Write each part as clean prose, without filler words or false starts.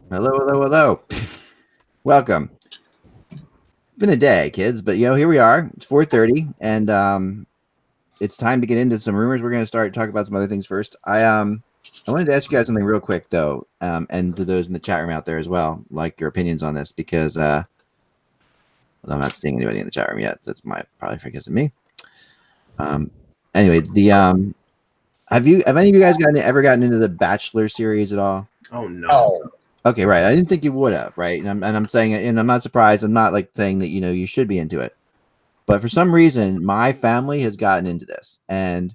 Hello, hello, hello. Welcome. It's been a day, kids, but here we are. It's 4:30, and it's time to get into some rumors. We're going to start talking about some other things first. I wanted to ask you guys something real quick though, and to those in the chat room out there as well, like your opinions on this, because I'm not seeing anybody in the chat room yet. That's probably because of me. Anyway, have any of you guys ever gotten into the Bachelor series at all? Oh no. Okay, right. I didn't think you would have, right? And I'm saying it, and I'm not surprised. I'm not like saying that you should be into it, but for some reason, my family has gotten into this, and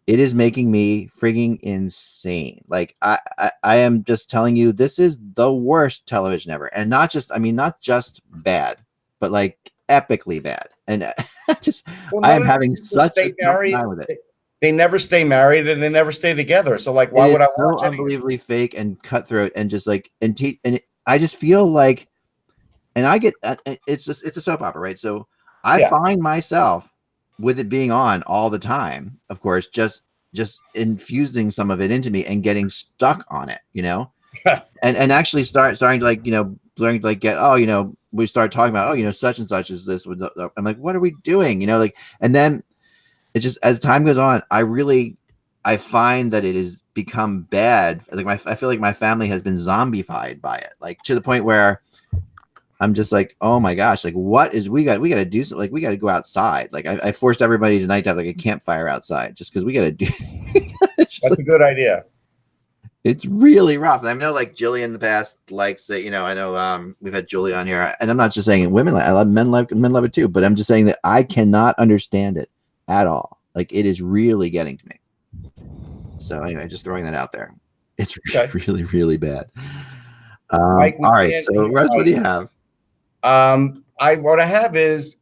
it is making me frigging insane. Like I am just telling you, this is the worst television ever, and not just bad, but like epically bad. And I am having such a tough time with it. They never stay married and they never stay together. So like, why would I watch so unbelievably fake and cutthroat and just like and I just feel like, and I get it's a soap opera, right? So I find myself with it being on all the time, of course, just infusing some of it into me and getting stuck on it, and actually starting to like learning to like get we start talking about such and such is this. I'm like, what are we doing? And then. It's just as time goes on, I find that it has become bad. Like I feel like my family has been zombified by it, like to the point where I'm just like, oh my gosh, like we got to do something. Like we got to go outside. Like I forced everybody tonight to have like a campfire outside just because we got to do. That's a good idea. It's really rough. And I know like Jillian in the past likes it. I know we've had Julie on here, and I'm not just saying women. I love men love it too. But I'm just saying that I cannot understand it at all. Like it is really getting to me. So anyway, just throwing that out there. It's really, really bad. Mike, all right. So Russ, what do you have? What I have is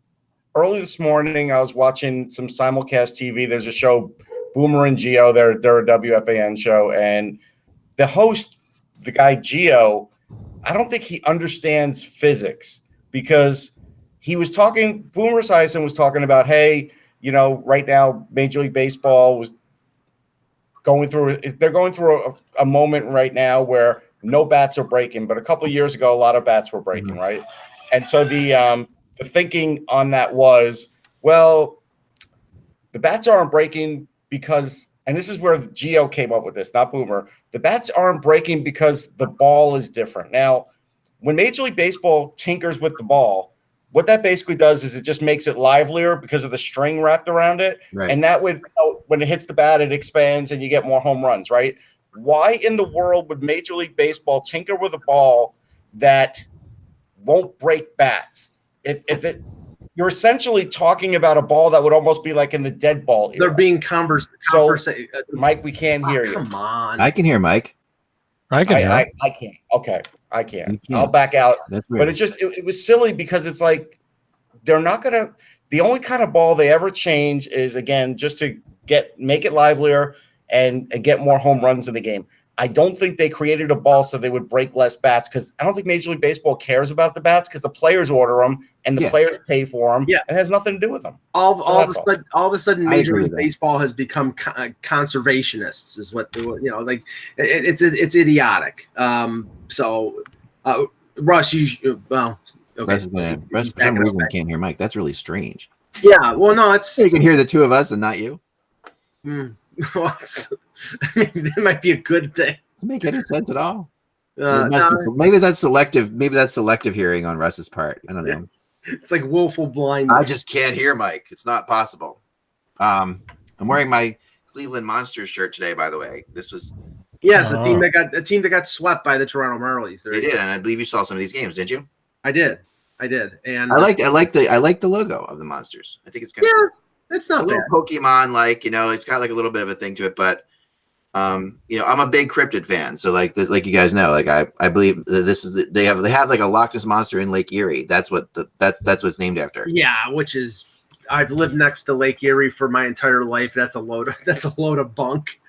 early this morning, I was watching some simulcast TV. There's a show, Boomer and Geo. They're a WFAN show. And the host, the guy Geo, I don't think he understands physics because he was talking, Boomer Esiason was talking about, hey, right now, Major League Baseball was they're going through a moment right now where no bats are breaking, but a couple of years ago, a lot of bats were breaking, right? And so the thinking on that was, well, the bats aren't breaking because, and this is where Geo came up with this, not Boomer, the bats aren't breaking because the ball is different. Now, when Major League Baseball tinkers with the ball, what that basically does is it just makes it livelier because of the string wrapped around it. Right. And that would, when it hits the bat, it expands and you get more home runs, right? Why in the world would Major League Baseball tinker with a ball that won't break bats? You're essentially talking about a ball that would almost be like in the dead ball era. They're being So, Mike, we can't hear you. Come on. I can hear Mike. I can't. Okay. I can't. I'll back out. But it was silly because it's like they're not going to – the only kind of ball they ever change is, again, just to make it livelier and get more home runs in the game. I don't think they created a ball so they would break less bats because I don't think Major League Baseball cares about the bats because the players order them and the players pay for them. Yeah. It has nothing to do with them. All of a sudden, Major League Baseball has become conservationists is what, like it's idiotic. Russ, okay. Russ, for some reason, I can't hear Mike. That's really strange. Yeah, well, no, it's you can hear the two of us and not you. That might be a good thing. Doesn't make any sense at all. Maybe that's selective. Maybe that's selective hearing on Russ's part. I don't know. It's like willful blindness. I just can't hear Mike. It's not possible. I'm wearing my Cleveland Monsters shirt today, by the way. This was a team that got swept by the Toronto Marlies. They did, and I believe you saw some of these games, didn't you? I did, and I like the logo of the Monsters. I think it's kind of it's not a little Pokemon like, it's got like a little bit of a thing to it, but I'm a big cryptid fan, so like you guys know, like I believe that they have like a Loch Ness monster in Lake Erie. That's what that's what it's named after. Yeah, which is I've lived next to Lake Erie for my entire life. That's a load of bunk.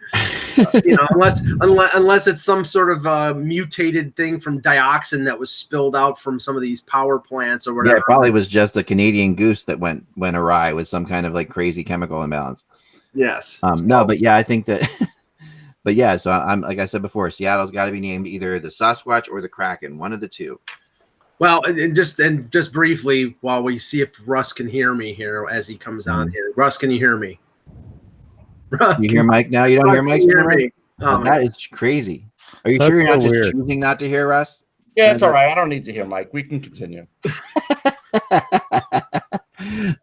Unless it's some sort of mutated thing from dioxin that was spilled out from some of these power plants or whatever. Yeah, it probably was just a Canadian goose that went awry with some kind of like crazy chemical imbalance. Yes. No, but yeah, I think that But yeah, so I'm like I said before, Seattle's got to be named either the Sasquatch or the Kraken, one of the two. Well, and just briefly, while we see if Russ can hear me here as he comes on here. Russ, can you hear me? You hear Mike now? You don't hear Mike? Oh, that is crazy. Are you sure you're not just choosing not to hear Russ? Yeah, it's all right. I don't need to hear Mike. We can continue.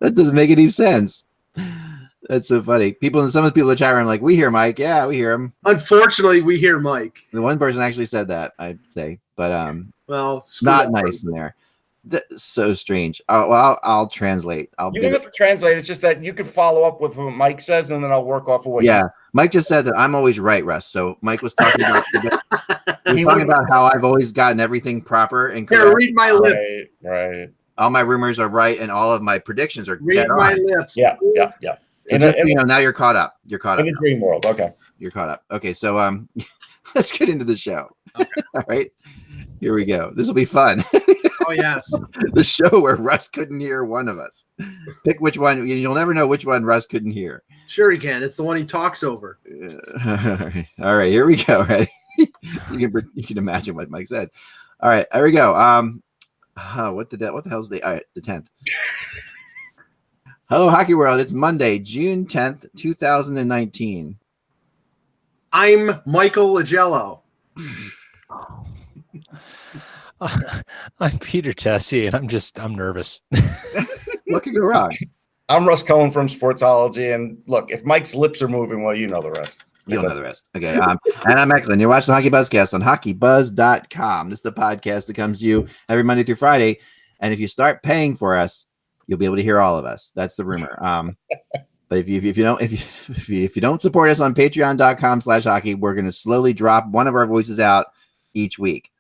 That doesn't make any sense. That's so funny. Some of the people in the chat room are like, we hear Mike. Yeah, we hear him. Unfortunately, we hear Mike. The one person actually said that, I'd say. But well, not nice in there. That's so strange. Well, I'll translate. You don't have to translate. It's just that you can follow up with what Mike says, and then I'll work off of what. Yeah, Mike just said that I'm always right, Russ. So Mike was talking about how I've always gotten everything proper and correct. Yeah, read my lips. Right. All my rumors are right, and all of my predictions are read my lips. Yeah. So now you're caught up. You're caught up in a dream world. Okay, you're caught up. Okay, so let's get into the show. Okay. All right, here we go. This will be fun. Oh yes, the show where Russ couldn't hear one of us. Pick which one. You'll never know which one Russ couldn't hear. Sure, he can. It's the one he talks over. All right, here we go. Ready? You can imagine what Mike said. All right, here we go. What the hell's the 10th? Hello, Hockey World. It's Monday, June 10th, 2019. I'm Michael Lagello. I'm Peter Tessier, and I'm nervous. What could go wrong? I'm Russ Cohen from Sportsology, and look, if Mike's lips are moving, well, you know the rest. You'll know the rest. Okay. And I'm Eklund. You're watching the HockeyBuzzcast on HockeyBuzz.com. This is the podcast that comes to you every Monday through Friday. And if you start paying for us, you'll be able to hear all of us. That's the rumor. But if you don't support us on Patreon.com/hockey, we're going to slowly drop one of our voices out each week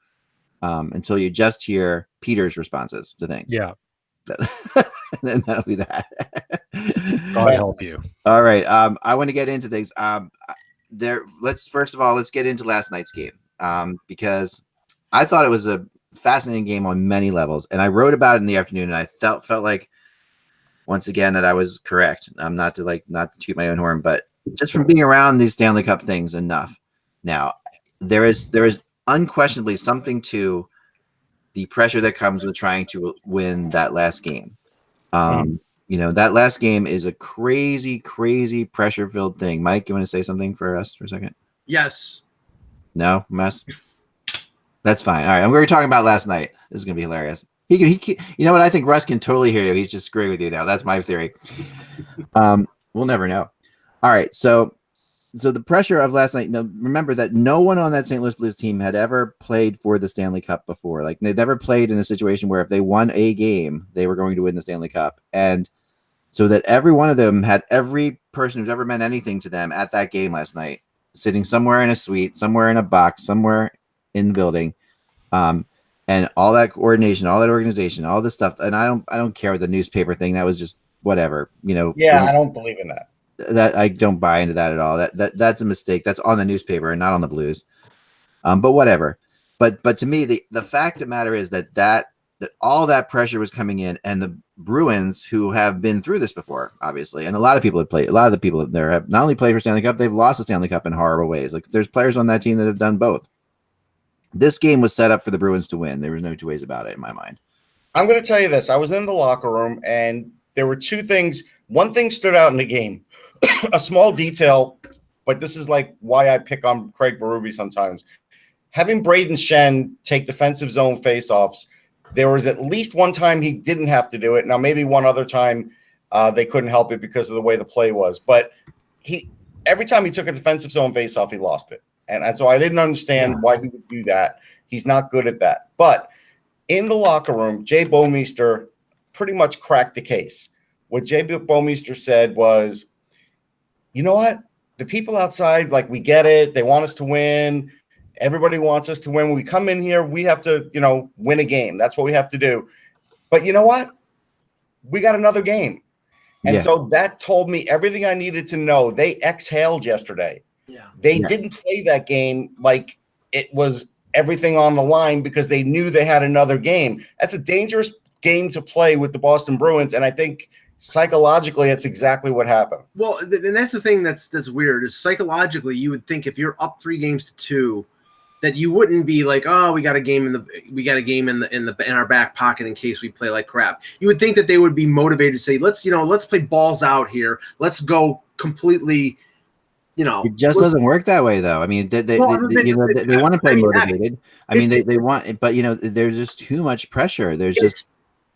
until you just hear Peter's responses to things. Yeah. And then that'll be that. God help you. All right. I want to get into things. Let's get into last night's game because I thought it was a fascinating game on many levels, and I wrote about it in the afternoon, and I felt like once again that I was correct. Not to toot my own horn, but just from being around these Stanley Cup things enough. Now there is unquestionably something to the pressure that comes with trying to win that last game. That last game is a crazy, crazy pressure-filled thing. Mike, you want to say something for us for a second? Yes. No? Mess? That's fine. All right. I'm going to be talking about last night. This is going to be hilarious. He you know what? I think Russ can totally hear you. He's just screwing with you now. That's my theory. We'll never know. All right. So the pressure of last night, remember that no one on that St. Louis Blues team had ever played for the Stanley Cup before. Like, they'd never played in a situation where if they won a game, they were going to win the Stanley Cup. And so that every one of them had every person who's ever meant anything to them at that game last night, sitting somewhere in a suite, somewhere in a box, somewhere in the building. And all that coordination, all that organization, all this stuff. And I don't care with the newspaper thing. That was just whatever, Yeah, I don't believe in that. That I don't buy into that at all. That's a mistake. That's on the newspaper and not on the Blues. But whatever. But to me, the fact of the matter is that all that pressure was coming in, and the Bruins, who have been through this before, obviously, and a lot of people have played. A lot of the people there have not only played for Stanley Cup, they've lost the Stanley Cup in horrible ways. Like, there's players on that team that have done both. This game was set up for the Bruins to win. There was no two ways about it in my mind. I'm going to tell you this. I was in the locker room, and there were two things. One thing stood out in the game. A small detail, but this is like why I pick on Craig Berube sometimes. Having Braden Shen take defensive zone faceoffs, there was at least one time he didn't have to do it. Now, maybe one other time they couldn't help it because of the way the play was. But every time he took a defensive zone faceoff, he lost it. And so I didn't understand why he would do that. He's not good at that. But in the locker room, Jay Bouwmeester pretty much cracked the case. What Jay Bouwmeester said was, you know what? The people outside, like, we get it. They want us to win. Everybody wants us to win. When we come in here, we have to, win a game. That's what we have to do. But you know what? We got another game. And so that told me everything I needed to know. They exhaled yesterday. Yeah. They didn't play that game like it was everything on the line because they knew they had another game. That's a dangerous game to play with the Boston Bruins. And I think psychologically, that's exactly what happened. Well, and that's the thing that's weird is psychologically, you would think if you're up 3-2, that you wouldn't be like, oh, we got a game in our back pocket in case we play like crap. You would think that they would be motivated to say, let's play balls out here. Let's go completely. It just doesn't work that way, though. I mean, they want to play motivated. I mean, they want, but there's just too much pressure.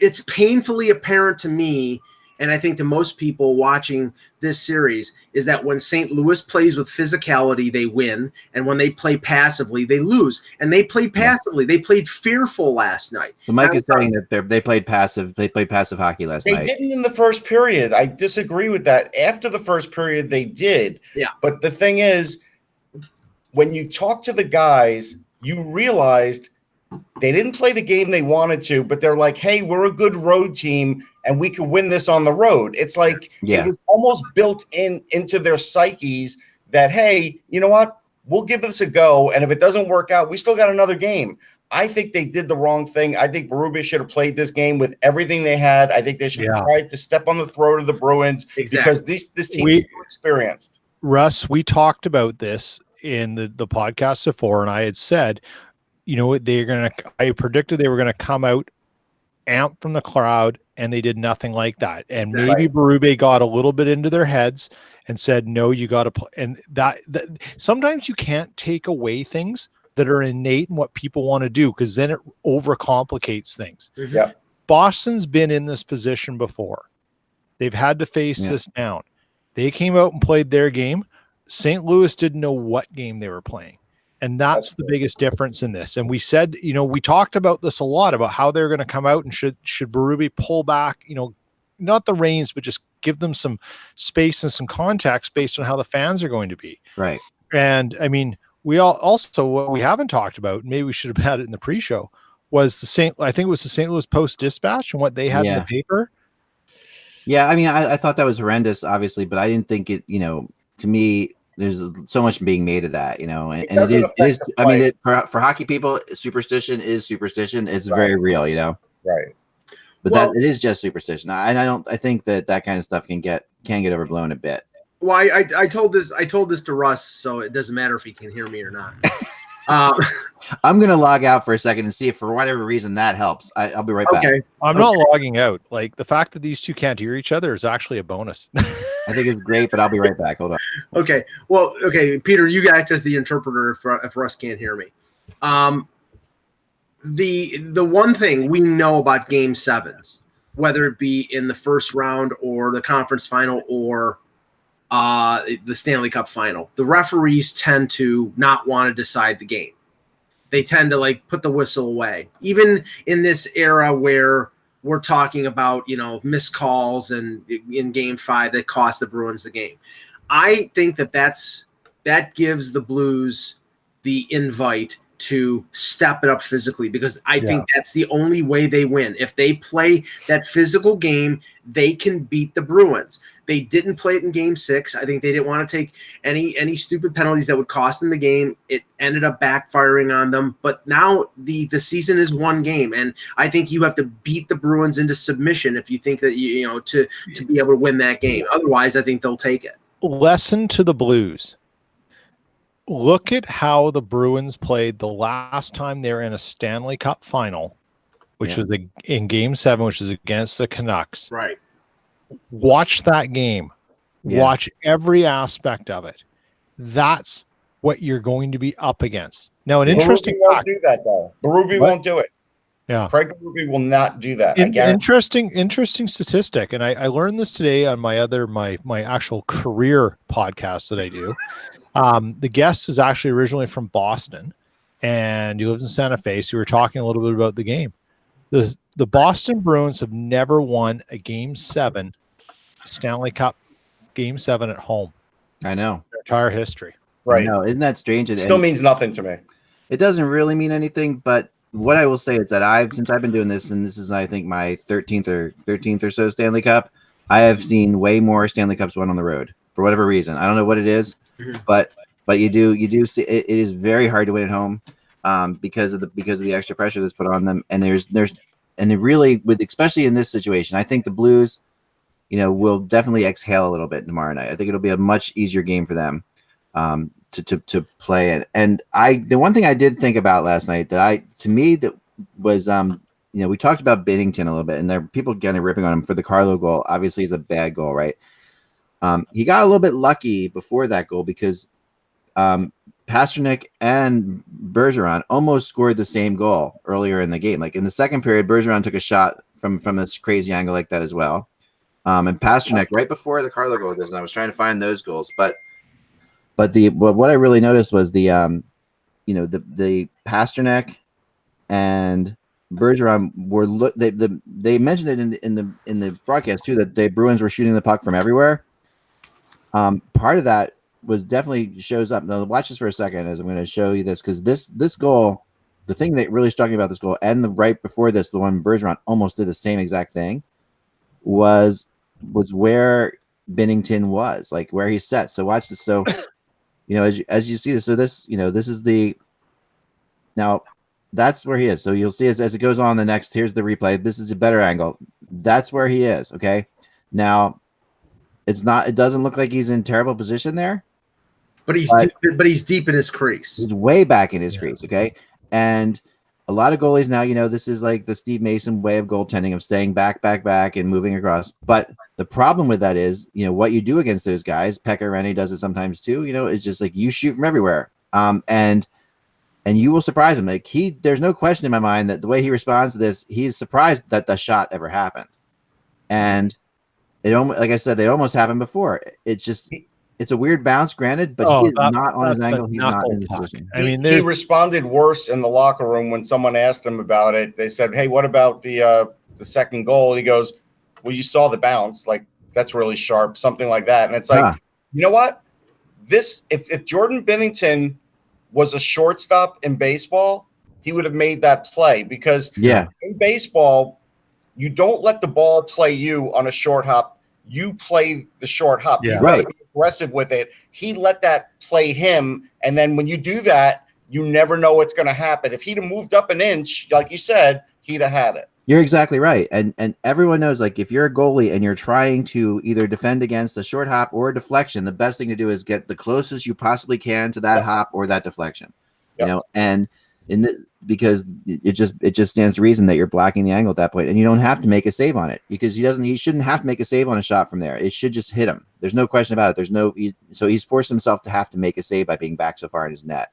It's painfully apparent to me, and I think to most people watching this series, is that when St. Louis plays with physicality, they win, and when they play passively, they lose. And they played passively. They played fearful last night. So Mike is saying that they played passive. They played passive hockey last night. They didn't in the first period. I disagree with that. After the first period, they did. Yeah. But the thing is, when you talk to the guys, you realized they didn't play the game they wanted to, but they're like, hey, we're a good road team and we can win this on the road. It's like it was almost built into their psyches that, hey, you know what? We'll give this a go. And if it doesn't work out, we still got another game. I think they did the wrong thing. I think Berube should have played this game with everything they had. I think they should have tried to step on the throat of the Bruins because this team is too experienced. Russ, we talked about this in the podcast before, and I had said, I predicted they were going to come out amped from the crowd, and they did nothing like that. And maybe Berube got a little bit into their heads and said, no, you got to play. And that sometimes you can't take away things that are innate in what people want to do, because then it overcomplicates things. Mm-hmm. Yeah. Boston's been in this position before. They've had to face this down. They came out and played their game. St. Louis didn't know what game they were playing. And that's the biggest difference in this. And we said, we talked about this a lot, about how they're going to come out and should Berube pull back, not the reins, but just give them some space and some context based on how the fans are going to be. Right. And I mean, what we haven't talked about, maybe we should have had it in the pre-show, was I think it was the St. Louis Post-Dispatch and what they had in the paper. Yeah. I mean, I thought that was horrendous, obviously, but I didn't think it, to me, there's so much being made of that, and it is. I mean, for hockey people, superstition is superstition. It's very real, Right. But it is just superstition. I think that kind of stuff can get overblown a bit. Well, I told this to Russ, so it doesn't matter if he can hear me or not. I'm gonna log out for a second and see if for whatever reason that helps. I'll be right back. I'm not logging out. Like, the fact that these two can't hear each other is actually a bonus. I think it's great, but I'll be right back. Hold on. Okay. Well, okay, Peter, you act as the interpreter if Russ can't hear me. The one thing we know about Game 7s, whether it be in the first round or the conference final or the Stanley Cup final, the referees tend to not want to decide the game. They tend to put the whistle away. Even in this era where we're talking about, missed calls and in Game 5 that cost the Bruins the game. I think that gives the Blues the invite to step it up physically, because I think that's the only way they win. If they play that physical game, they can beat the Bruins. They didn't play it in Game 6. I think they didn't want to take any stupid penalties that would cost them the game. It ended up backfiring on them. But now the season is one game, and I think you have to beat the Bruins into submission if you think that to be able to win that game. Otherwise, I think they'll take it. Lesson to the Blues. Look at how the Bruins played the last time they were in a Stanley Cup final, which was in Game 7, which is against the Canucks. Right. Watch that game. Yeah. Watch every aspect of it. That's what you're going to be up against. Now, an interesting won't do that, though. Berube won't do it. Yeah, Craig Berube will not do that. Interesting statistic, and I learned this today on my actual career podcast that I do. The guest is actually originally from Boston, and he lives in Santa Fe. So we were talking a little bit about the game. The Boston Bruins have never won a Game 7 Stanley Cup Game 7 at home. I know. Their entire history. Right. No, isn't that strange? It still means nothing to me. It doesn't really mean anything, but what I will say is that since I've been doing this, and this is, I think, my 13th or so Stanley Cup, I have seen way more Stanley Cups won on the road for whatever reason. I don't know what it is, but you do see it is very hard to win at home because of the extra pressure that's put on them. And there's really, especially in this situation, I think the Blues, will definitely exhale a little bit tomorrow night. I think it'll be a much easier game for them to play in. And the one thing I did think about last night that was we talked about Binnington a little bit, and there are people kind of ripping on him for the Carlo goal. Obviously, it's a bad goal, right? He got a little bit lucky before that goal because Pastrnak and Bergeron almost scored the same goal earlier in the game. Like in the second period, Bergeron took a shot from this crazy angle like that as well. And Pastrnak right before the Carlo goal goes, and I was trying to find those goals, but what I really noticed was the Pastrnak and Bergeron were they mentioned it in the broadcast too, that the Bruins were shooting the puck from everywhere. Part of that was definitely shows up. Now watch this for a second as I'm going to show you this, because this goal, the thing that really struck me about this goal, and the right before this, the one Bergeron almost did the same exact thing, was where Binnington was, like where he's set. So watch this. So as you see this, so this this is now that's where he is. So you'll see as it goes on the next. Here's the replay. This is a better angle. That's where he is. Okay, now it doesn't look like he's in terrible position there. But he's deep in his crease. He's way back in his crease, okay? And a lot of goalies now, this is like the Steve Mason way of goaltending, of staying back, and moving across. But the problem with that is, what you do against those guys, Pekka Rinne does it sometimes too, it's just like you shoot from everywhere. And you will surprise him. Like there's no question in my mind that the way he responds to this, he's surprised that the shot ever happened. And it almost, like I said, they almost happened before. It's just, it's a weird bounce, granted, but he's not on his angle. He's not in his position. I mean, he responded worse in the locker room when someone asked him about it. They said, "Hey, what about the second goal?" And he goes, "Well, you saw the bounce. Like that's really sharp, something like that." And it's like, you know what? If Jordan Binnington was a shortstop in baseball, he would have made that play, because in baseball, you don't let the ball play you on a short hop. You play the short hop. Yeah. You got to be aggressive with it. He let that play him, and then when you do that, you never know what's going to happen. If he'd have moved up an inch, like you said, he'd have had it. You're exactly right. And everyone knows, like, if you're a goalie and you're trying to either defend against a short hop or a deflection, the best thing to do is get the closest you possibly can to that hop or that deflection. And because it just stands to reason that you're blocking the angle at that point, and you don't have to make a save on it, because he shouldn't have to make a save on a shot from there. It should just hit him. There's no question about it. So he's forced himself to have to make a save by being back so far in his net.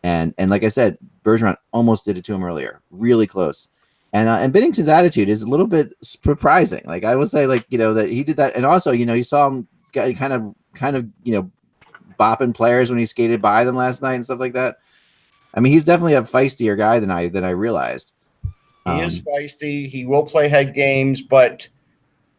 And like I said, Bergeron almost did it to him earlier, really close. And Binnington's attitude is a little bit surprising. Like I would say, like, that he did that, and also, you saw him kind of bopping players when he skated by them last night and stuff like that. I mean, he's definitely a feistier guy than I realized. He is feisty. He will play head games, but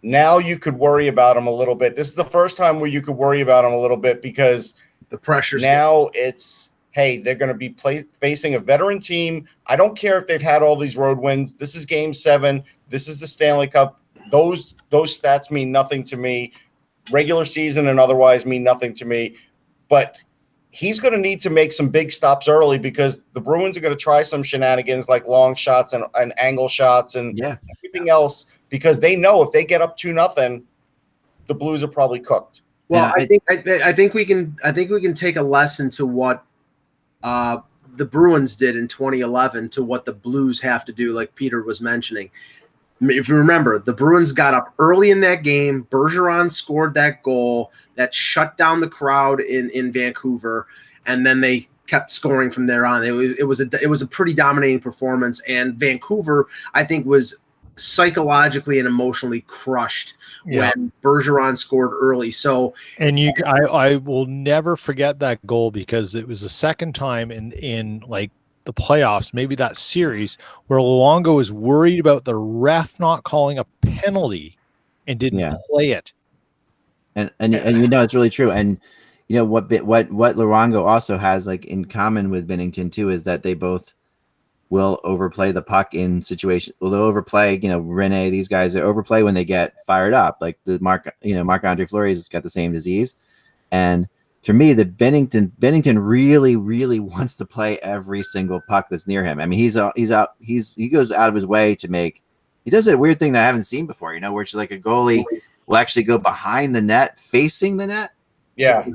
now you could worry about him a little bit. This is the first time where you could worry about him a little bit, because the pressure's now it's, hey, they're going to be facing a veteran team. I don't care if they've had all these road wins. This is Game 7. This is the Stanley Cup. Those stats mean nothing to me. Regular season and otherwise mean nothing to me. But he's going to need to make some big stops early, because the Bruins are going to try some shenanigans like long shots and angle shots and everything else, because they know if they get up 2-0, the Blues are probably cooked. Well, I think we can take a lesson to what the Bruins did in 2011 to what the Blues have to do, like Peter was mentioning. If you remember, the Bruins got up early in that game. Bergeron scored that goal that shut down the crowd in Vancouver, and then they kept scoring from there on. It was a pretty dominating performance, and Vancouver, I think, was psychologically and emotionally crushed when Bergeron scored early. So, and I will never forget that goal, because it was the second time in like the playoffs, maybe that series, where Luongo was worried about the ref not calling a penalty and didn't play it. And it's really true. And what Luongo also has, like, in common with Binnington too, is that they both will overplay the puck in situations. Well, they'll overplay, Rinne, these guys, they overplay when they get fired up. Like the Marc-Andre Fleury's got the same disease. And for me, the Binnington really, really wants to play every single puck that's near him. I mean, he goes out of his way to make. He does that weird thing that I haven't seen before. Where it's like a goalie will actually go behind the net, facing the net. Yeah.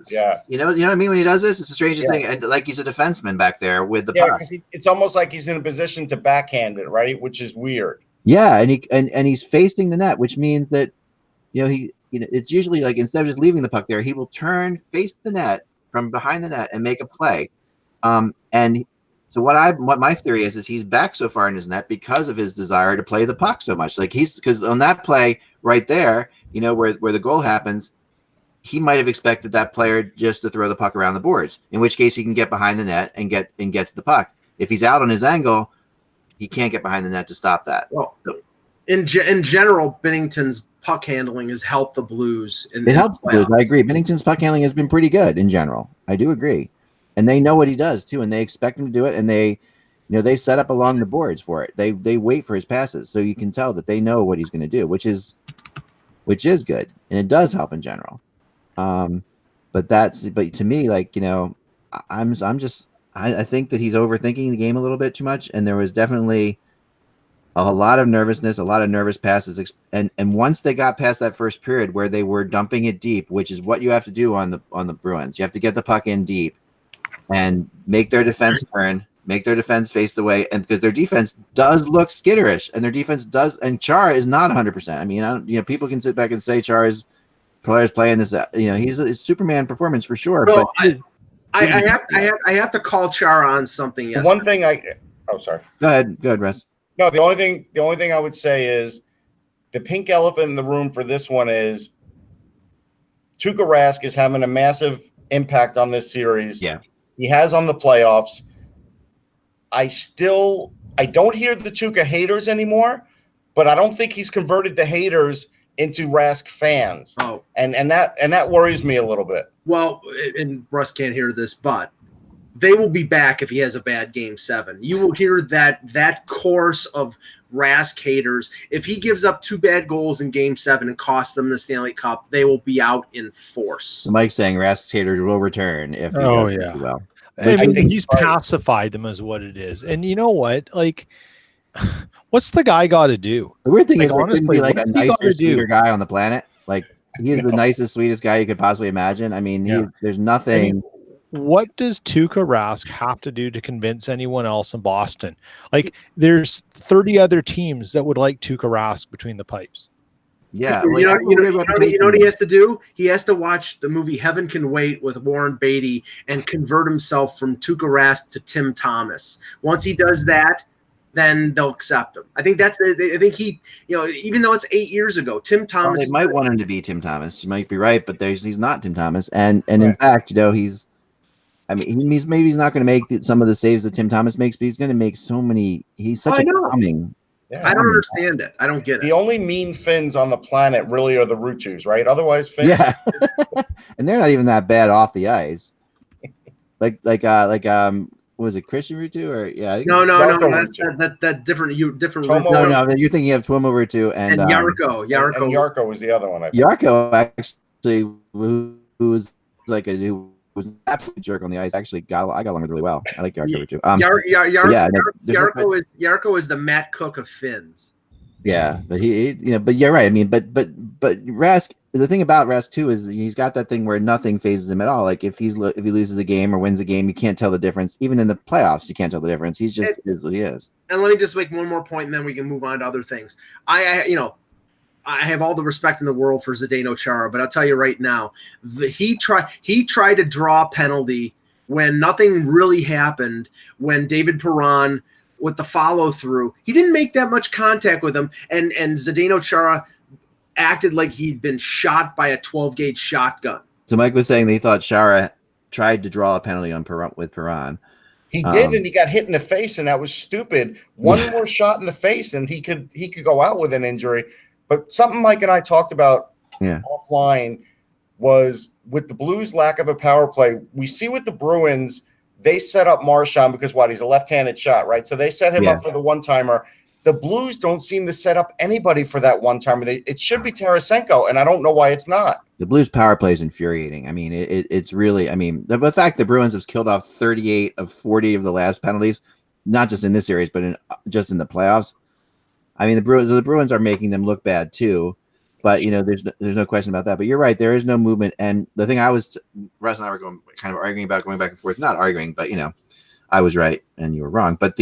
You know what I mean when he does this? It's the strangest thing, and like he's a defenseman back there with the puck. Because it's almost like he's in a position to backhand it, right? Which is weird. Yeah, and he's facing the net, which means that it's usually like instead of just leaving the puck there, he will turn, face the net from behind the net, and make a play. And so what my theory is he's back so far in his net because of his desire to play the puck so much. Like because on that play right there, where the goal happens, he might have expected that player just to throw the puck around the boards, in which case he can get behind the net and get to the puck. If he's out on his angle, he can't get behind the net to stop that. Well, in general, Binnington's puck handling has helped the Blues. It helps the Blues. I agree. Binnington's puck handling has been pretty good in general. I do agree. And they know what he does too, and they expect him to do it, and they set up along the boards for it. They wait for his passes, so you can tell that they know what he's going to do, which is good, and it does help in general. But to me, like, I think that he's overthinking the game a little bit too much, and there was definitely a lot of nervousness, a lot of nervous passes, and once they got past that first period where they were dumping it deep, which is what you have to do on the Bruins, you have to get the puck in deep and make their defense turn, make their defense face the way, and because their defense does look skitterish, and their defense does, and Chara is not 100%. I mean, people can sit back and say Chara's players playing this, he's a Superman performance for sure. No, but I have to call Chara on something. Yesterday. One thing sorry. Go ahead, Russ. No, the only thing I would say is the pink elephant in the room for this one is Tuukka Rask is having a massive impact on this series. Yeah, he has on the playoffs. I don't hear the Tuukka haters anymore, but I don't think he's converted the haters into Rask fans. Oh, and that worries me a little bit. Well, and Russ can't hear this, but they will be back if he has a bad Game 7. You will hear that course of Rask haters. If he gives up 2 bad goals in Game 7 and costs them the Stanley Cup, they will be out in force. So Mike's saying Rask's haters will return if he does well. I mean, he's pacified them is what it is. And you know what? Like, what's the guy got to do? The weird thing is, honestly, like a nicer, sweeter guy on the planet. Like, he is the nicest, sweetest guy you could possibly imagine. I mean, there's nothing. I mean, what does Tuukka Rask have to do to convince anyone else in Boston? Like, there's 30 other teams that would like Tuukka Rask between the pipes. Yeah, you know what he has to do? He has to watch the movie Heaven Can Wait with Warren Beatty and convert himself from Tuukka Rask to Tim Thomas. Once he does that, then they'll accept him. I think he, even though it's 8 years ago, Tim Thomas. Well, they might want him to be Tim Thomas. You might be right, but he's not Tim Thomas, and in fact, he's. I mean, he's not going to make some of the saves that Tim Thomas makes, but he's going to make so many. He's such a calming. Yeah. I don't understand it. I don't get it. The only mean Finns on the planet really are the Rutus, right? Otherwise, Finns. Yeah, and they're not even that bad off the ice. Like was it Christian Rutu or No, that's that different Tomo, no, you're thinking of Tuomo Rutu and Yarko. And Yarko was the other one. Yarko actually, who was an absolute jerk on the ice. Actually, I got along with really well. I like Yarko too. Yarko is the Matt Cook of Finns. Yeah, but but you're right. I mean, but Rask. The thing about Rask too is he's got that thing where nothing phases him at all. Like if he loses a game or wins a game, you can't tell the difference. Even in the playoffs, you can't tell the difference. He's just is what he is. And let me just make one more point, and then we can move on to other things. I have all the respect in the world for Zdeno Chara, but I'll tell you right now, he tried to draw a penalty when nothing really happened. When David Perron with the follow through, he didn't make that much contact with him, and Zdeno Chara acted like he'd been shot by a 12-gauge shotgun. So Mike was saying that he thought Chara tried to draw a penalty on Perron. He did, and he got hit in the face, and that was stupid. One more shot in the face, and he could go out with an injury. But something Mike and I talked about offline was with the Blues' lack of a power play. We see with the Bruins, they set up Marchand because he's a left-handed shot, right? So they set him up for the one-timer. The Blues don't seem to set up anybody for that one-timer. It should be Tarasenko, and I don't know why it's not. The Blues' power play is infuriating. I mean, it's really – I mean, the fact the Bruins have killed off 38 of 40 of the last penalties, not just in this series, but just in the playoffs. I mean, the Bruins are making them look bad too. But there's no question about that. But you're right, there is no movement. And the thing Russ and I were kind of arguing about, going back and forth, not arguing, but I was right and you were wrong. But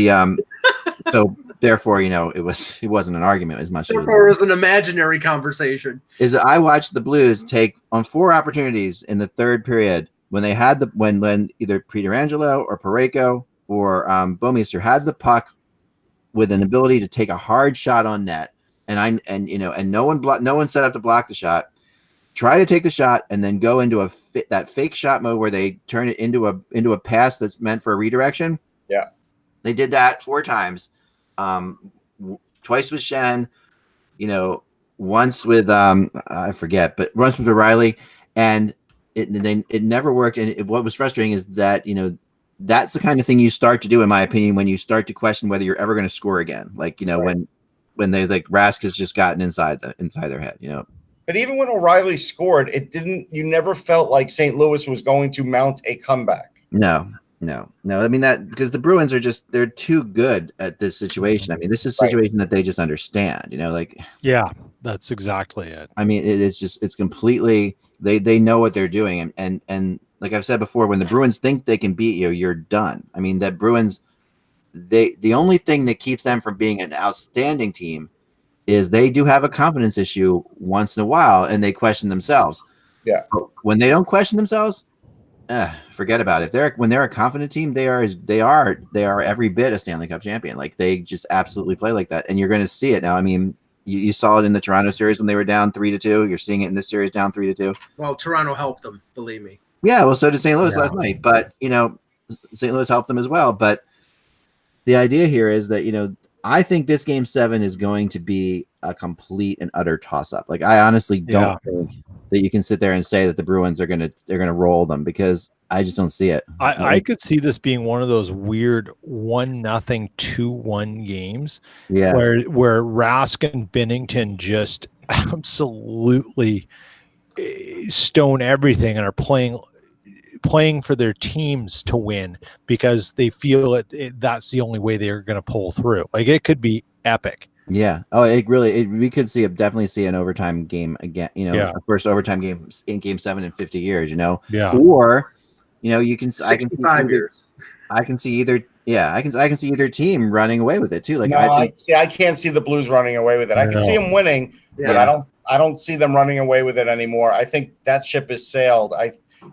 so therefore, it wasn't an argument as much. Therefore, it was an imaginary conversation. Is that I watched the Blues take on 4 opportunities in the third period when they had when either Pietrangelo or Parayko or Bouwmeester had the puck with an ability to take a hard shot on net. And no one set up to block the shot. Try to take the shot and then go into that fake shot mode where they turn it into a pass that's meant for a redirection. Yeah, they did that 4 times, twice with Shen, once with I forget, but once with O'Reilly, and it never worked. And what was frustrating is that that's the kind of thing you start to do, in my opinion, when you start to question whether you're ever going to score again. Like right. When they Rask has just gotten inside their head, But even when O'Reilly scored, you never felt like St. Louis was going to mount a comeback. No. I mean because the Bruins they're too good at this situation. I mean, this is a situation that they just understand, yeah, that's exactly it. I mean, it's completely, they know what they're doing. And like I've said before, when the Bruins think they can beat you, you're done. I mean, that Bruins, the only thing that keeps them from being an outstanding team is they do have a confidence issue once in a while, and they question themselves. Yeah. But when they don't question themselves, forget about it. When they're a confident team, they are every bit a Stanley Cup champion. Like, they just absolutely play like that, and you're going to see it now. I mean, you saw it in the Toronto series when they were down 3-2. You're seeing it in this series down 3-2. Well, Toronto helped them, believe me. Yeah, well, so did St. Louis last night, but St. Louis helped them as well. But the idea here is that I think this Game 7 is going to be a complete and utter toss-up. Like, I honestly don't think that you can sit there and say that the Bruins they're gonna roll them, because I just don't see it. I could see this being one of those weird 1-0, 2-1 games, where Rask and Binnington just absolutely stone everything and are playing for their teams to win because they feel that's the only way they're going to pull through. Like, it could be epic. Yeah. Oh, we could definitely see an overtime game again, a first overtime game in Game 7 in 50 years, Yeah. Or, you can, 65 years. I can see either either team running away with it too. Like, I can't see the Blues running away with it. I can see them winning, but I don't see them running away with it anymore. I think that ship has sailed.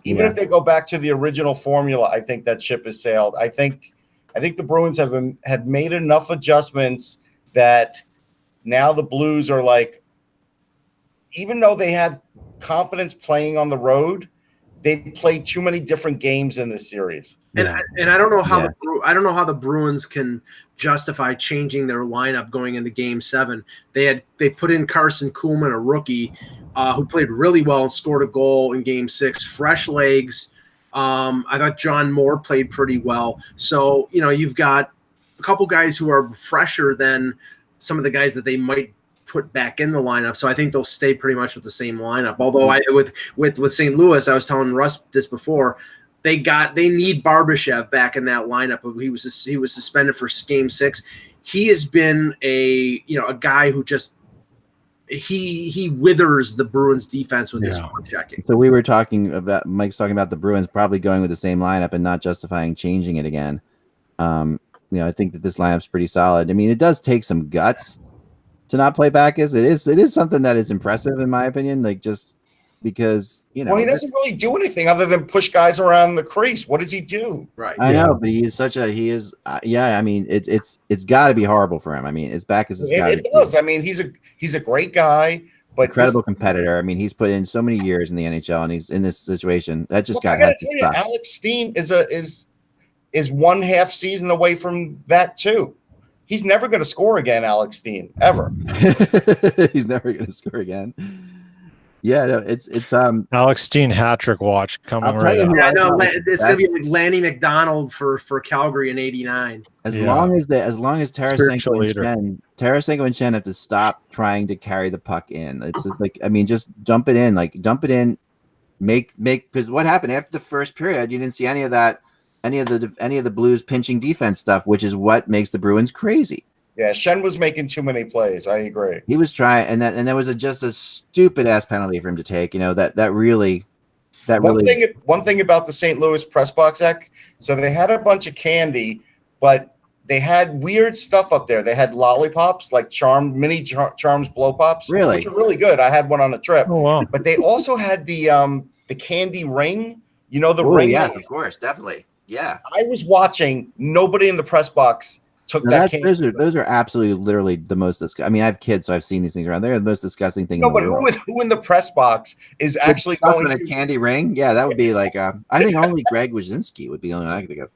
Even if they go back to the original formula, I think that ship has sailed. I think the Bruins have made enough adjustments that now the Blues are like, even though they had confidence playing on the road, they played too many different games in this series. And I don't know how the Bruins can justify changing their lineup going into Game 7. They put in Carson Kuhlman, a rookie, who played really well and scored a goal in Game 6. Fresh legs. I thought John Moore played pretty well. So you've got a couple guys who are fresher than some of the guys that they might put back in the lineup. So I think they'll stay pretty much with the same lineup. Although with St. Louis, I was telling Russ this before, they need Barbashev back in that lineup. He was suspended for Game 6. He has been a guy who just he withers the Bruins defense with his checking. So Mike's talking about the Bruins probably going with the same lineup and not justifying changing it again. I think that this lineup's pretty solid. I mean, it does take some guts to not play Backes. It is something that is impressive in my opinion. Like, just because well, he doesn't really do anything other than push guys around the crease. What does he do? Right. I know, but I mean, it's got to be horrible for him. I mean, it's Backes. It does. I mean, he's a great guy, but incredible competitor. I mean, he's put in so many years in the NHL, and he's in this situation. That just got. I got to tell you, Alex Steen is one half season away from that too. He's never going to score again, Alex Steen, ever. He's never going to score again. Yeah, no, it's Alex Steen hat trick watch coming right up. Yeah, no, it's gonna be like Lanny McDonald for Calgary in '89. As long as Tarasenko and Shen have to stop trying to carry the puck in. It's just like, I mean, just dump it in, make because what happened after the first period, you didn't see any of that, any of the Blues pinching defense stuff, which is what makes the Bruins crazy. Yeah, Shen was making too many plays. I agree. He was trying, and there was just a stupid ass penalty for him to take. That really. One thing about the St. Louis press box, so they had a bunch of candy, but they had weird stuff up there. They had lollipops, like mini Charms blow pops, really, which are really good. I had one on a trip. Oh wow! But they also had the candy ring. The ring. Yes, of course, definitely. Yeah. I was watching. Nobody in the press box took that candy. Those are absolutely, literally the most disgusting. I mean, I have kids, so I've seen these things around. They're the most disgusting thing. No, but who in the press box is actually going to a candy ring? Yeah, that would be like. I think only Greg Wyszynski would be the only one I could think of.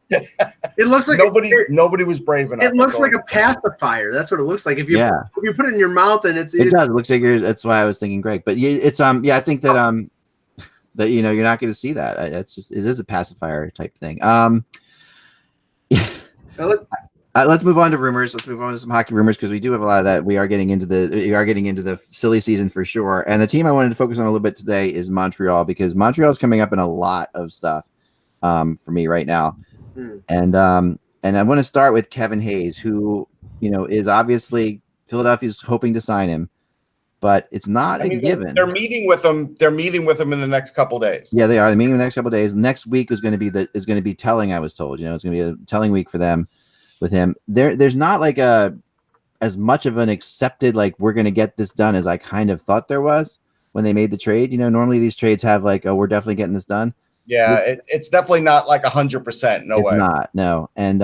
It looks like nobody was brave enough. It looks like a pacifier. That's what it looks like. If you put it in your mouth and it does. It looks like that's why I was thinking Greg. But it's I think that that you're not going to see that. It is a pacifier type thing. Let's move on to rumors. Let's move on to some hockey rumors because we do have a lot of that. We are getting into the silly season for sure. And the team I wanted to focus on a little bit today is Montreal because Montreal is coming up in a lot of stuff for me right now. And I want to start with Kevin Hayes, who is obviously Philadelphia's hoping to sign him, but it's not a given. They're meeting with him. They're meeting with him in the next couple of days. Yeah, they are. They're meeting in the next couple of days. Next week is going to be telling. I was told. It's going to be a telling week for them. With him, there's not like as much of an accepted like we're going to get this done as I kind of thought there was when they made the trade. Normally these trades have like, oh, we're definitely getting this done. Yeah, it's definitely not like 100%. No way. It's not. No, and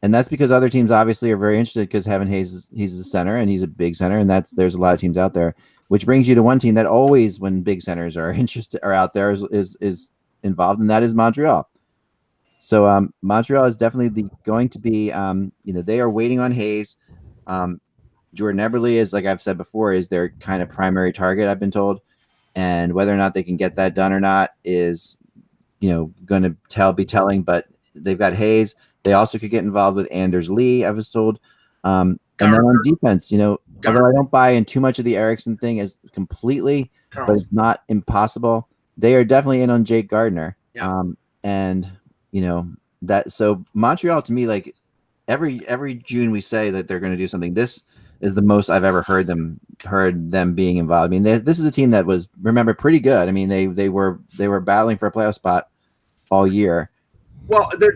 that's because other teams obviously are very interested because Kevin Hayes he's a center and he's a big center, and there's a lot of teams out there. Which brings you to one team that always, when big centers are out there, is involved, and that is Montreal. So Montreal is definitely going to be, they are waiting on Hayes. Jordan Eberle is, like I've said before, is their kind of primary target, I've been told. And whether or not they can get that done or not is, going to be telling. But they've got Hayes. They also could get involved with Anders Lee, I was told. And then on defense, although I don't buy in too much of the Eriksson thing as completely, but it's not impossible. They are definitely in on Jake Gardiner. Yeah. So Montreal to me, like every June we say that they're going to do something. This is the most I've ever heard them being involved. I mean, this is a team that was, remember, pretty good. I mean, they were battling for a playoff spot all year. Well, their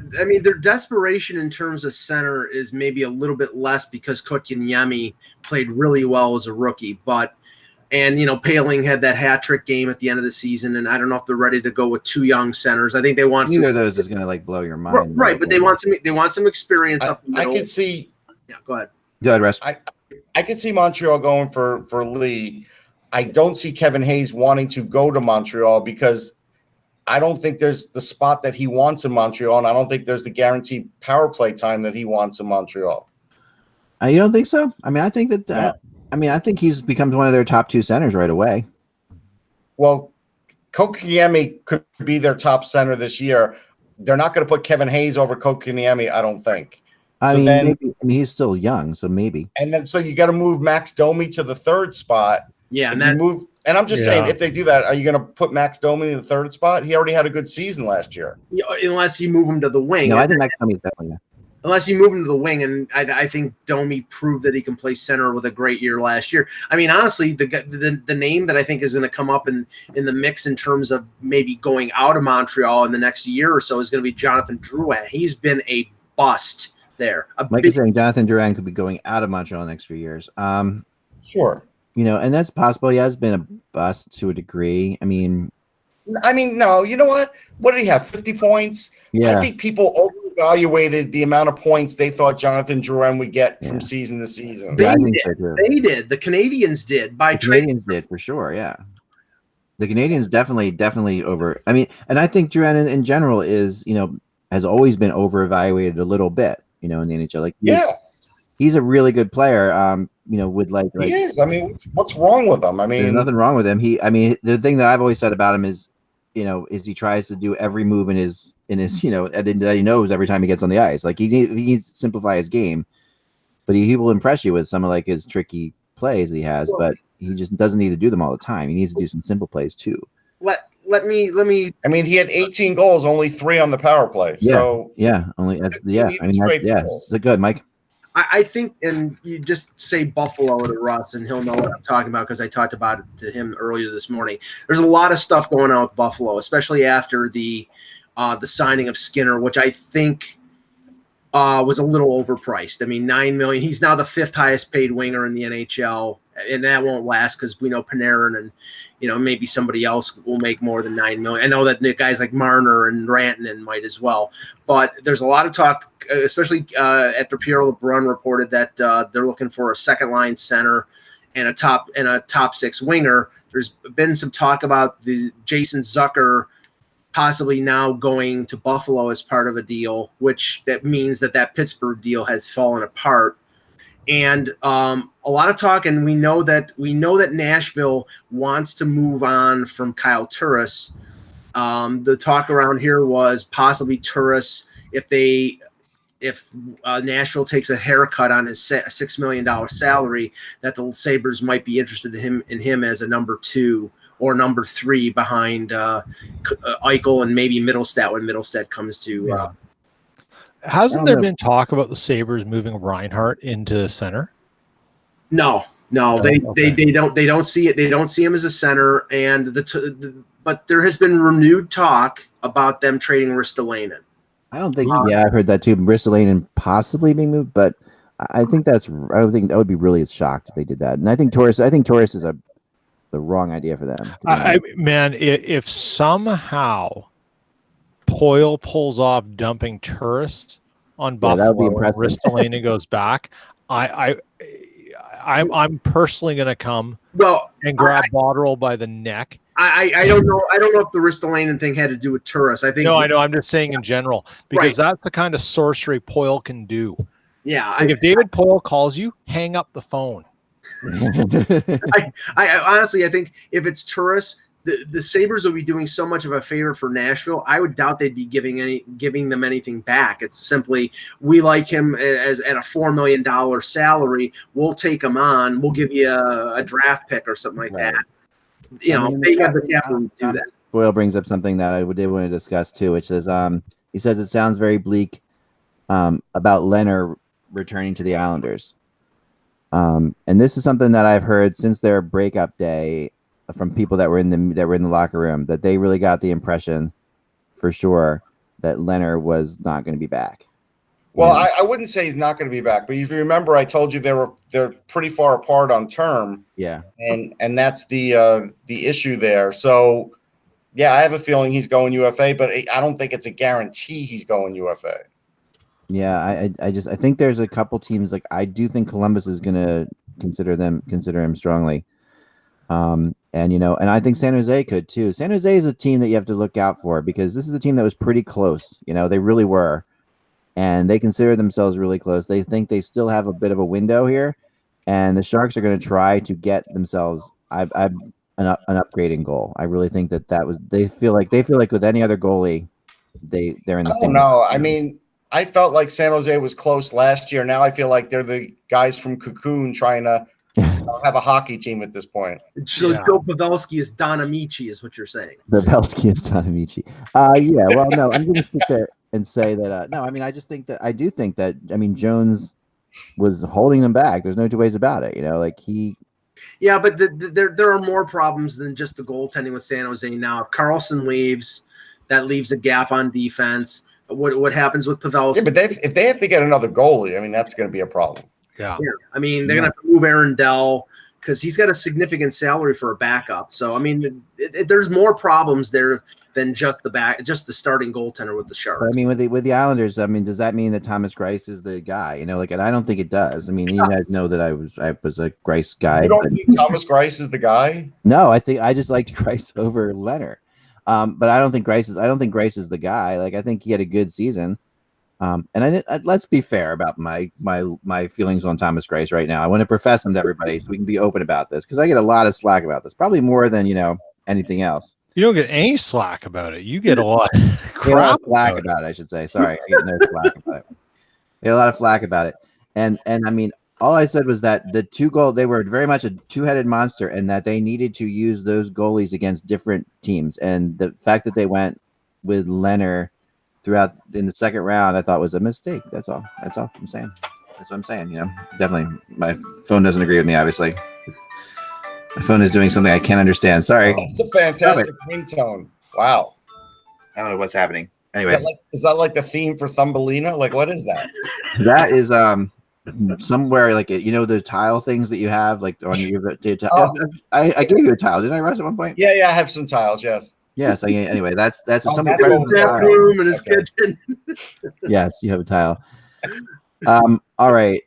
desperation in terms of center is maybe a little bit less because Kotkaniemi played really well as a rookie, And Paling had that hat trick game at the end of the season, and I don't know if they're ready to go with two young centers. I think they want neither of those is going to like blow your mind, right? But they want some experience up the middle. I could see. Yeah, go ahead. Go ahead, Russ. I could see Montreal going for Lee. I don't see Kevin Hayes wanting to go to Montreal because I don't think there's the spot that he wants in Montreal, and I don't think there's the guaranteed power play time that he wants in Montreal. You don't think so? I mean, I think that. Yeah. I think he's becomes one of their top two centers right away. Well, Kotkaniemi could be their top center this year. They're not going to put Kevin Hayes over Kotkaniemi, I don't think. Maybe, he's still young, so maybe. And then so you got to move Max Domi to the third spot. Yeah, and I'm just saying, if they do that, are you going to put Max Domi in the third spot? He already had a good season last year. Unless you move him to the wing. No, I think Max Domi's definitely. Unless you move him to the wing, and I think Domi proved that he can play center with a great year last year. I mean, honestly, the name that I think is going to come up in the mix in terms of maybe going out of Montreal in the next year or so is going to be Jonathan Drouin. He's been a bust there. Like you're saying, Jonathan Drouin could be going out of Montreal in the next few years. Sure. And that's possible. He has been a bust to a degree. I mean, no, you know what? What did he have? 50 points? Yeah. I think people overevaluated the amount of points they thought Jonathan Drouin would get from season to season. They did. The Canadians did. Canadians did for sure. Yeah. The Canadians definitely over. I mean, and I think Drouin in general is, has always been over evaluated a little bit, in the NHL. Like, he's a really good player. Would like he is. I mean, what's wrong with him? I mean, there's nothing wrong with him. The thing that I've always said about him is, is he tries to do every move in his that he knows every time he gets on the ice. Like he needs to simplify his game, but he will impress you with some of like his tricky plays he has, but he just doesn't need to do them all the time. He needs to do some simple plays too. Let me. I mean, he had 18 goals, only 3 on the power play. Yeah, so only that's. Yeah, so good, Mike. I think, and you just say Buffalo to Russ, and he'll know what I'm talking about because I talked about it to him earlier this morning. There's a lot of stuff going on with Buffalo, especially after the signing of Skinner, which I think was a little overpriced. I mean, $9 million. He's now the 5th highest paid winger in the NHL, and that won't last because we know Panarin and maybe somebody else will make more than $9 million. I know that the guys like Marner and Rantanen might as well, but there's a lot of talk, especially after Pierre LeBrun reported that they're looking for a second line center and a top 6 winger. There's been some talk about the Jason Zucker possibly now going to Buffalo as part of a deal, which that means that Pittsburgh deal has fallen apart. And a lot of talk, and we know that Nashville wants to move on from Kyle Turris. The talk around here was possibly Turris if Nashville takes a haircut on his $6 million salary, that the Sabres might be interested in him as a number 2 or number 3 behind Eichel and maybe Middlestat when Middlestat comes to. Hasn't there been talk about the Sabres moving Reinhart into center? No, they don't see it. They don't see him as a center, and but there has been renewed talk about them trading Ristolainen. I don't think. Yeah, I've heard that too. Ristolainen possibly being moved, but I think I would think I would be really shocked if they did that. And I think Torres is the wrong idea for them. If somehow Poyle pulls off dumping tourists on Buffalo, Ristolainen goes back, I'm personally going to come and grab Botterill by the neck. I don't know. I don't know if the Ristolainen thing had to do with tourists. I think I know. I'm just saying in general because that's the kind of sorcery Poyle can do. Yeah. If David Poyle calls you, hang up the phone. I honestly, I think if it's tourists, the Sabres will be doing so much of a favor for Nashville. I would doubt they'd be giving them anything back. It's simply, we like him as at a $4 million salary. We'll take him on. We'll give you a draft pick or something like that. They have the capital to do that. Boyle brings up something that I did want to discuss too, which is he says it sounds very bleak about Leonard returning to the Islanders. And this is something that I've heard since their breakup day from people that were in the locker room, that they really got the impression for sure that Leonard was not going to be back. Well, I wouldn't say he's not going to be back, but if you remember, I told you they're pretty far apart on term. Yeah, and that's the issue there. So, yeah, I have a feeling he's going UFA, but I don't think it's a guarantee he's going UFA. Yeah, I think there's a couple teams, like I do think Columbus is going to consider him strongly. And I think San Jose could too. San Jose is a team that you have to look out for because this is a team that was pretty close. They really were. And they consider themselves really close. They think they still have a bit of a window here, and the Sharks are going to try to get themselves an upgrading goal. I really think that was they feel like with any other goalie, they're in the same. No, I mean, I felt like San Jose was close last year. Now I feel like they're the guys from Cocoon trying to have a hockey team at this point. So Joe Pavelski is Don Amici, is what you're saying. Pavelski is Don Amici. Yeah. Well, no, I'm going to sit there and say that. No, I mean, I do think that. I mean, Jones was holding them back. There's no two ways about it. Yeah, but there are more problems than just the goaltending with San Jose now. If Carlson leaves, that leaves a gap on defense. What happens with Pavelski? Yeah, but if they have to get another goalie, I mean, that's going to be a problem. Yeah. I mean, they're going to have to move Aaron Dell because he's got a significant salary for a backup. So, I mean, there's more problems there than just the starting goaltender with the Sharks. But, I mean, with the Islanders, I mean, does that mean that Thomas Greiss is the guy? And I don't think it does. I mean, you guys know that I was a Greiss guy. You don't think Thomas Greiss is the guy? No, I think I just liked Greiss over Leonard. But I don't think Greiss is the guy. Like, I think he had a good season. And let's be fair about my feelings on Thomas Greiss right now. I want to profess them to everybody so we can be open about this because I get a lot of slack about this, probably more than anything else. You don't get any slack about it. You get a lot of crap about it, I should say. Sorry, I get no slack about it. I get a lot of flack about it, and I mean, all I said was that the they were very much a two-headed monster, and that they needed to use those goalies against different teams. And the fact that they went with Leonard throughout in the second round, I thought was a mistake. That's all I'm saying. That's what I'm saying. Definitely. My phone doesn't agree with me. Obviously, my phone is doing something I can't understand. Sorry. It's a fantastic ringtone. Wow. I don't know what's happening. Anyway, is that like the theme for Thumbelina? Like, what is that? That is somewhere like the tile things that you have like on your. I gave you a tile, didn't I, Russ, at one point? Yeah, I have some tiles. Yes. Yes. Anyway, that's if somebody in his bathroom in his kitchen. Yes, you have a tile. All right.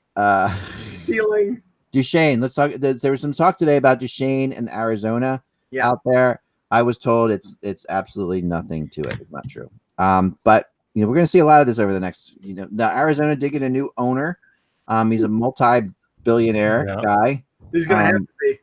Feeling. Duchesne. Let's talk. There was some talk today about Duchesne and Arizona out there. I was told it's absolutely nothing to it. It's not true. But we're going to see a lot of this over the next. Now Arizona did get a new owner. He's a multi-billionaire guy. He's going to have to be.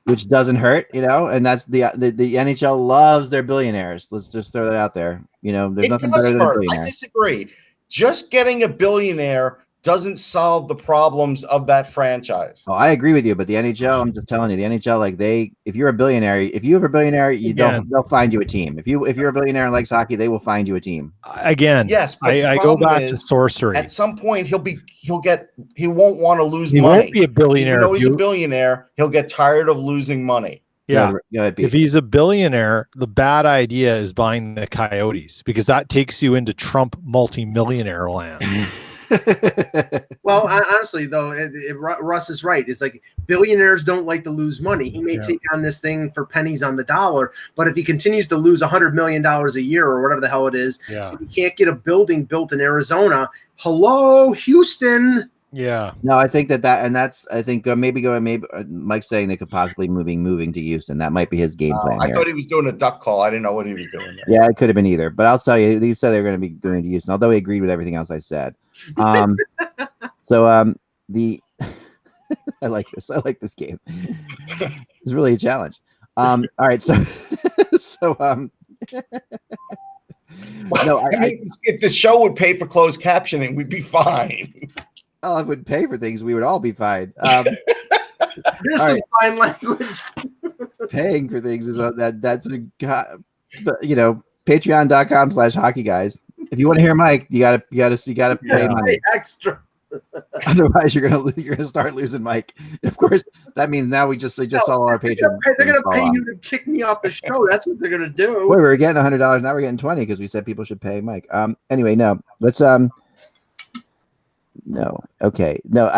Which doesn't hurt, and that's the NHL loves their billionaires. Let's just throw that out there. There's nothing better than a billionaire. I disagree. Just getting a billionaire doesn't solve the problems of that franchise. Oh, I agree with you, but the NHL, I'm just telling you, the NHL, if you're a billionaire, if you have a billionaire, they'll find you a team. If you're a billionaire and likes hockey, they will find you a team. Again, yes, but I go back to sorcery. At some point, he won't want to lose money. He won't be a billionaire. Even though he's a billionaire, he'll get tired of losing money. Yeah. If he's a billionaire, the bad idea is buying the Coyotes because that takes you into Trump multimillionaire land. Well, honestly, though, Russ is right. It's like billionaires don't like to lose money. He may take on this thing for pennies on the dollar, but if he continues to lose $100 million a year or whatever the hell it is, if he can't get a building built in Arizona. Hello, Houston. Yeah. No, I think that's I think maybe Mike's saying they could possibly moving to Houston. That might be his game plan. I thought he was doing a duck call. I didn't know what he was doing there. Yeah, it could have been either. But I'll tell you, he said they were going to be going to Houston, although he agreed with everything else I said. So I like this. I like this game. It's really a challenge. All right, so no, I mean, if the show would pay for closed captioning, we'd be fine. Oh, if it would pay for things, we would all be fine. Here's some fine language. Paying for things is that's patreon.com/hockeyguys. If you want to hear Mike, you gotta pay money extra. Otherwise, you're gonna start losing Mike. Of course, that means now we just saw our Patreon. They're gonna pay you to kick me off the show. That's what they're gonna do. Wait, we were getting $100. Now we're getting $20 because we said people should pay Mike. Anyway, no. Let's no. Okay. No.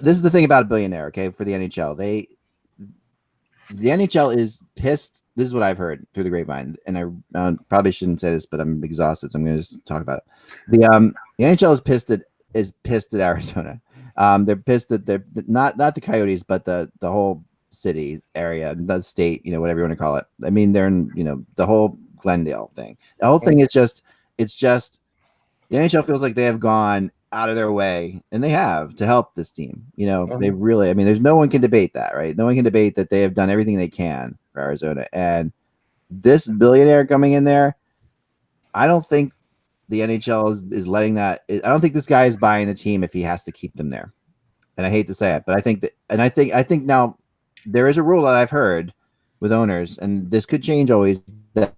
This is the thing about a billionaire. Okay, for the NHL, the NHL is pissed. This is what I've heard through the grapevine, and I probably shouldn't say this, but I'm exhausted, so I'm going to just talk about it. The NHL is pissed at Arizona. They're pissed that they're not the Coyotes, but the whole city area, the state, whatever you want to call it. I mean, they're in the whole Glendale thing. The whole thing is just the NHL feels like they have gone out of their way, and they have, to help this team. They really. I mean, no one can debate that, right? No one can debate that they have done everything they can for Arizona, and this billionaire coming in there, I don't think the NHL is letting that. I don't think this guy is buying the team if he has to keep them there. And I hate to say it, but I think now there is a rule that I've heard with owners, and this could change always, that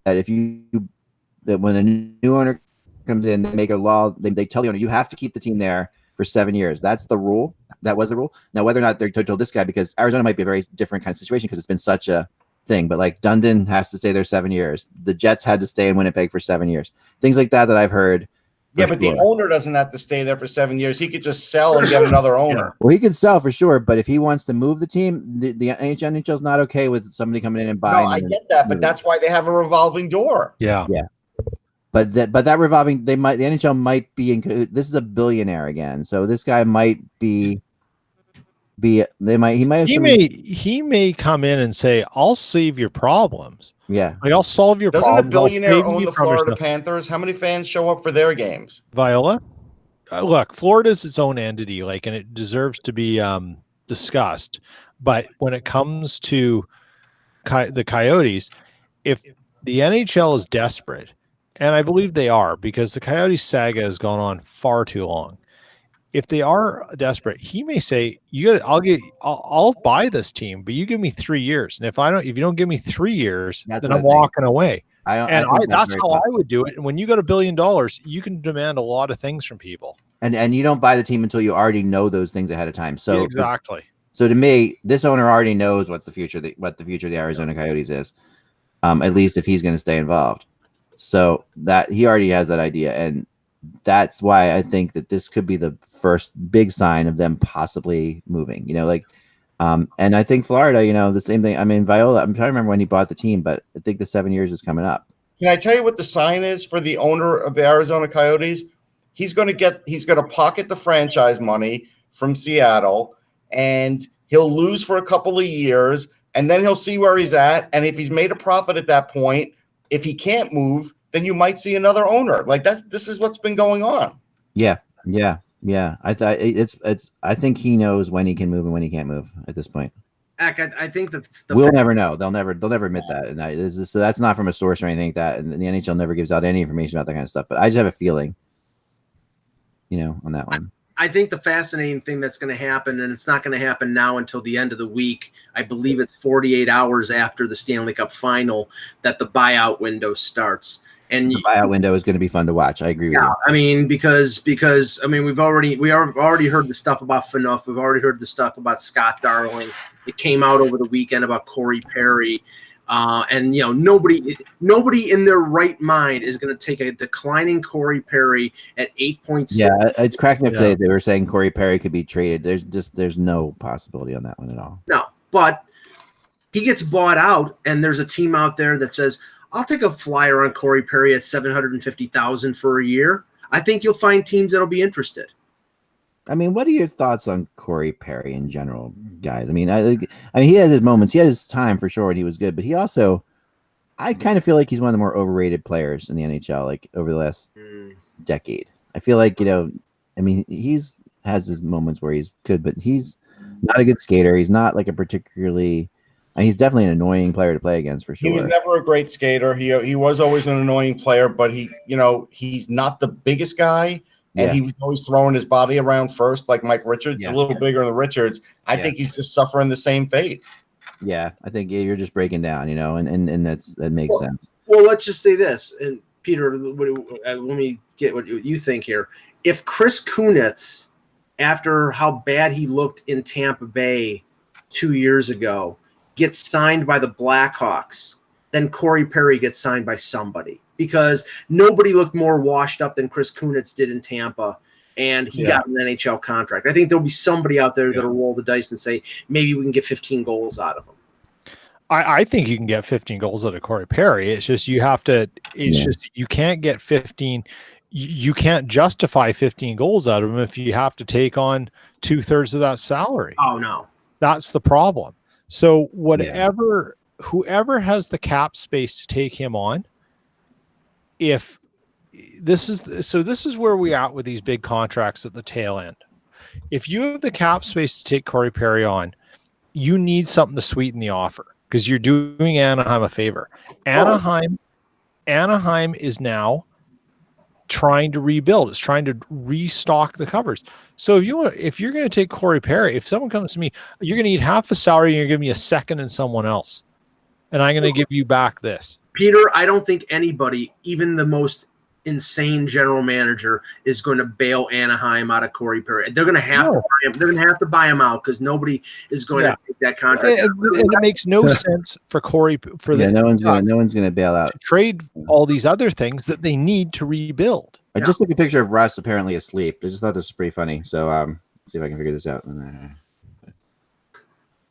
when a new owner comes in, they make a law, they tell the owner, you have to keep the team there for 7 years. That's the rule. That was the rule. Now, whether or not they're told this guy, because Arizona might be a very different kind of situation because it's been such a thing, but like Dundon has to stay there 7 years. The Jets had to stay in Winnipeg for 7 years. Things like that I've heard. Yeah, but the owner doesn't have to stay there for 7 years. He could just sell and get another owner. Well, he could sell for sure, but if he wants to move the team, the NHL is not okay with somebody coming in and buying. No, I get that, but that's why they have a revolving door. Yeah. But that revolving, the NHL might be in. This is a billionaire again, so this guy might be. He may come in and say, "I'll save your problems." Yeah, like I'll solve your problems. Doesn't a billionaire own the Florida Panthers? How many fans show up for their games? Viola, look, Florida's its own entity, and it deserves to be discussed. But when it comes to the Coyotes, if the NHL is desperate. And I believe they are, because the Coyotes saga has gone on far too long. If they are desperate, he may say, I'll buy this team, but you give me 3 years. And if you don't give me 3 years, then I'm walking away. That's how I would do it. And when you got $1 billion, you can demand a lot of things from people. And you don't buy the team until you already know those things ahead of time. So exactly. So to me, this owner already knows what the future of the Arizona Coyotes is. At least if he's going to stay involved. So that he already has that idea, and that's why I think that this could be the first big sign of them possibly moving. And I think Florida, the same thing. I mean, Viola. I'm trying to remember when he bought the team, but I think the 7 years is coming up. Can I tell you what the sign is for the owner of the Arizona Coyotes? He's going to pocket the franchise money from Seattle, and he'll lose for a couple of years, and then he'll see where he's at. And if he's made a profit at that point, if he can't move, then you might see another owner. Like this is what's been going on. Yeah. I think he knows when he can move and when he can't move at this point. I think that we'll never know. They'll never admit that. And so that's not from a source or anything like that. And the NHL never gives out any information about that kind of stuff. But I just have a feeling, on that one. I think the fascinating thing that's going to happen, and it's not going to happen now until the end of the week. I believe it's 48 hours after the Stanley Cup final that the buyout window starts. And the buyout window is going to be fun to watch. I agree with you. I mean, because I mean, we've already heard the stuff about Phaneuf. We've already heard the stuff about Scott Darling. It came out over the weekend about Corey Perry. And nobody in their right mind is going to take a declining Corey Perry at 8.6. Yeah, it's cracking up today. They were saying Corey Perry could be traded. There's no possibility on that one at all. No, but he gets bought out, and there's a team out there that says, "I'll take a flyer on Corey Perry at $750,000 for a year." I think you'll find teams that'll be interested. I mean, what are your thoughts on Corey Perry in general, guys? I mean, he had his moments. He had his time for sure, and he was good. But he also, I kind of feel like he's one of the more overrated players in the NHL, like over the last decade. I feel like I mean, has his moments where he's good, but he's not a good skater. He's not like a particularly. He's definitely an annoying player to play against for sure. He was never a great skater. He was always an annoying player, but he's not the biggest guy. And he was always throwing his body around first, like Mike Richards, a little bigger than Richards. I think he's just suffering the same fate. Yeah, I think you're just breaking down, and that makes sense. Well, let's just say this, and Peter, let me get what you think here. If Chris Kunitz, after how bad he looked in Tampa Bay 2 years ago, gets signed by the Blackhawks, then Corey Perry gets signed by somebody. Because nobody looked more washed up than Chris Kunitz did in Tampa, and he got an NHL contract. I think there'll be somebody out there that'll roll the dice and say, maybe we can get 15 goals out of him. I think you can get 15 goals out of Corey Perry. It's just you have to – just you can't get 15 – you can't justify 15 goals out of him if you have to take on 2/3 of that salary. Oh, no. That's the problem. So whoever has the cap space to take him on, this is where we are with these big contracts at the tail end. If you have the cap space to take Corey Perry on, you need something to sweeten the offer because you're doing Anaheim a favor. Anaheim is now trying to rebuild. It's trying to restock the covers. So if you're going to take Corey Perry, if someone comes to me, you're going to eat half the salary and you're giving me a second and someone else, and I'm going to give you back this. Peter, I don't think anybody, even the most insane general manager, is going to bail Anaheim out of Corey Perry. They're going to have to buy him. They're going to have to buy him out because nobody is going to take that contract. And it makes no sense for Corey. No one's going to bail out. To trade all these other things that they need to rebuild. I just took a picture of Russ apparently asleep. I just thought this was pretty funny. So see if I can figure this out.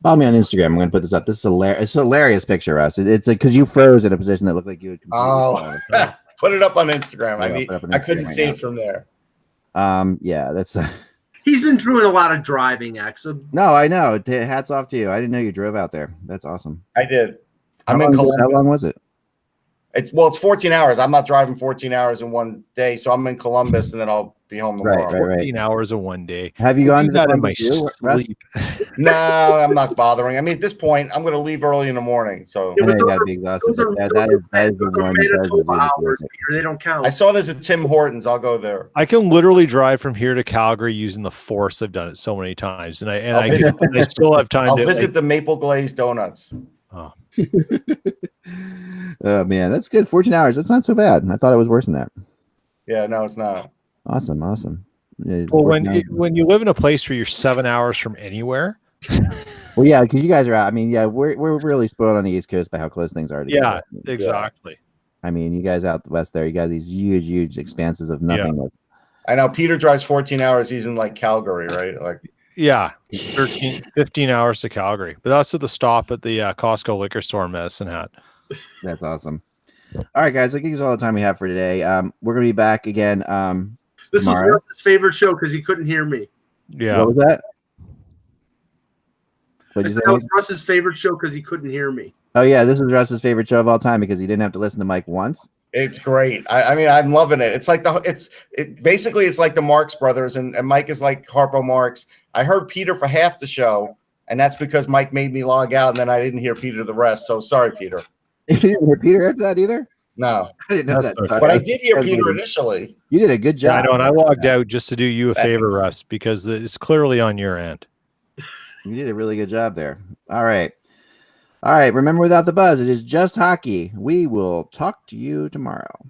Follow me on Instagram. I'm going to put this up. This is hilarious. It's a hilarious picture, Russ. It's because you froze in a position that looked like you would. Put it up on Instagram. I couldn't see it from there. Yeah, that's. He's been doing a lot of driving, Axel. No, I know. Hats off to you. I didn't know you drove out there. That's awesome. I did. How long was it? It's 14 hours. I'm not driving 14 hours in one day, so I'm in Columbus, and then I'll be home tomorrow. Right. 14 hours in one day. Have you gone to that in my sleep? No, I'm not bothering. I mean, at this point, I'm going to leave early in the morning. So you got to be exhausted. That is the one. Hours. They don't count. I saw this at Tim Hortons. I'll go there. I can literally drive from here to Calgary using the Force. I've done it so many times, and I still have time. I'll visit the Maple Glazed Donuts. Oh. Oh man, that's good. 14 hours. That's not so bad. I thought it was worse than that. Yeah, no, it's not. Awesome. Well, when you live in a place where you're 7 hours from anywhere. Well, yeah, because you guys are out. I mean, yeah, we're really spoiled on the East Coast by how close things are together. Yeah, exactly. I mean, you guys out west there, you got these huge expanses of nothingness. I know Peter drives 14 hours. He's in like Calgary, right? Like, yeah, 15 hours to Calgary. But that's at the stop at the Costco liquor store in Medicine Hat. That's awesome. All right, guys, I think that's all the time we have for today. We're gonna be back again. This tomorrow. was Russ's favorite show because he couldn't hear me. Yeah. What was that? What'd you say? That was Russ's favorite show because he couldn't hear me. Oh yeah, this was Russ's favorite show of all time because he didn't have to listen to Mike once. it's great. I mean, I'm loving it. It's like basically it's like the Marx Brothers, and Mike is like Harpo Marx. I heard Peter for half the show, and that's because Mike made me log out, and then I didn't hear Peter the rest. So sorry, Peter. You didn't hear Peter after that either? No. I didn't know that. Okay. Sorry. But I did hear Peter initially. You did a good job. Yeah, I know, and I logged out just to do you a favor, Russ, because it's clearly on your end. You did a really good job there. All right. All right. Remember, without the buzz, it is just hockey. We will talk to you tomorrow.